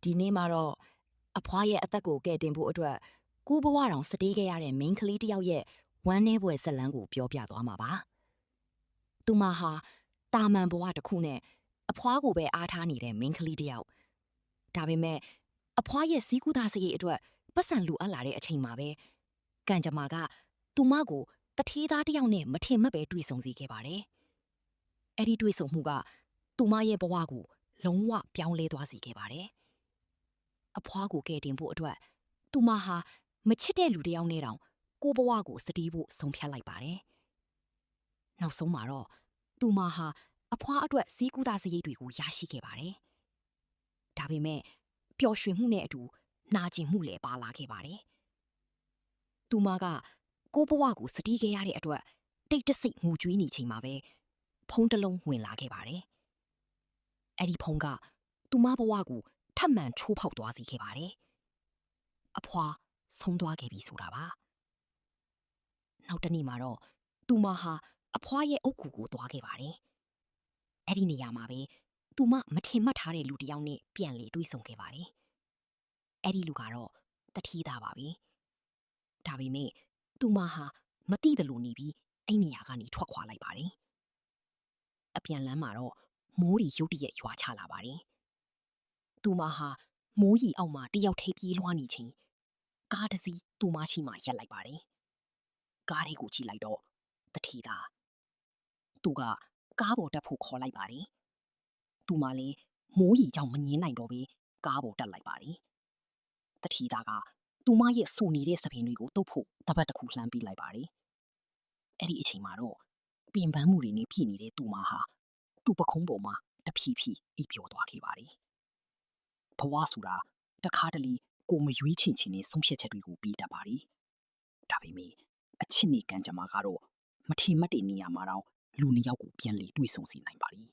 ဒီနေ့မှာတော့အဖွားရဲ့အသက်ကိုကယ်တင်ဖို့အတွက်ကိုဘဝတောင်စတေးခဲ့ရတဲ့ main ကလေးတစ်ယောက်ရဲ့ဝမ်းနည်းပွဲဇက်လန်းကိုပြောပြသွားမှာပါ။သူမဟာတာမန်ဘဝတစ်ခုနဲ့အဖွားကိုပဲအားထားနေတဲ့ main ကလေးတစ်ယောက်ဒါပေမဲ့အဖွားရဲ့စီးကူးသားစရိတ်အတွက်ပတ်စံလူအပ်လာတဲ့အချိန်မှာပဲကံကြမ္မာကသူမကိုတထေးသားတစ်ယောက်နဲ့မထင်မှတ်ပဲတွေ့ဆုံစီခဲ့ပါတယ်။အဲ့ဒီတွေ့ဆုံမှုကသူမရဲ့ဘဝကိုလုံးဝပြောင်းလဲသွားစေခဲ့ပါတယ်။အဖွားကိုကယ်တင်ဖို့အတွက်သူမဟာမချစ်တဲ့လူတစ်ယောက်နဲ့တောင်ကိုဘဝကိုစတီးဖို့ဆုံးဖြတ်လိုက်ပါတယ်။နောက်ဆုံးမှာတော့သူမဟာအဖွားအတွက်စီးကူးသားစရိတ်တွေကိုရရှိခဲ့ပါတယ်။ဒါပေမဲ့ပျော်ရွှင်မှုနဲ့အတူနာကျင်မှုလည်းပါလာခဲ့ပါတယ်။သူမကကိုဘဝကိုစတီးခဲ့ရတဲ့အတွက်တိတ်တဆိတ်ငိုကြွေးနေချိန်မှာပဲဖုန်းတစ်လုံးဝင်လာခဲ့ပါတယ်။အဲ့ဒီဖုန်းကသူမဘဝကိုထပ်မံချိုးဖောက်သွားစေခဲ့ပါတယ်။အဖွားဆုံးသွားခဲ့ပြီဆိုတာပါ။နောက်တစ်နေ့မှာတော့သူမဟာအဖွားရဲ့အုတ်ဂူကိုသွားခဲ့ပါတယ်။အဲ့ဒီနေရာမှာပဲသူမမထင်မှတ်ထားတဲ့လူတစ်ယောက်နဲ့ပြန်လေတွေ့ဆုံခဲ့ပါတယ်။အဲ့ဒီလူကတော့တထီးသားပါပဲ။ဒါပေမဲ့သူမဟာမသိတယ်လို့နေပြီးအဲ့နေရာကနေထွက်ခွာလိုက်ပါတယ်။အပြန်လမ်းမှာတော့မိုးရီရုတ်တရက်ရွာချလာပါတယ်။သူမဟာမိုးရီအောက်မှာတယောက်ထိပ်ပြေးလွှားနေချိန်ကားတစ်စီးသူမရှိမှရပ်လိုက်ပါတယ်။ကားလေးကိုကြည့်လိုက်တော့တထီးသားသူကကားပေါ်တက်ဖို့ခေါ်လိုက်ပါတယ်။သူမလည်းမိုးရီကြောင့်မငင်းနိုင်တော့ပဲကားပေါ်တက်လိုက်ပါတယ်။တထီးသားကသူမရဲ့ဆူနေတဲ့စပင်တွေကိုတုပ်ဖို့တပတ်တစ်ခုလှမ်းပေးလိုက်ပါတယ်။အဲ့ဒီအချိန်မှာတော့ပင်ပန်းမှုတွေနဲ့ဖြစ်နေတဲ့သူမဟာသူ့ပခုံးပေါ်မှာတဖြည်းဖြည်းအိပ်ပျော်သွားခဲ့ပါတယ်။ဘဝဆိုတာတခါတလေကိုမရွေးချင်နဲ့ဆုံးဖြတ်ချက်တွေကိုပေးတတ်ပါတယ်။ဒါပေမဲ့အချစ်နဲ့ကံကြမ္မာကတော့မထင်မှတ်တဲ့နေရာမှာတော့လူနှစ်ယောက်ကိုပြန်လေတွေ့ဆုံစေနိုင်ပါလိမ့်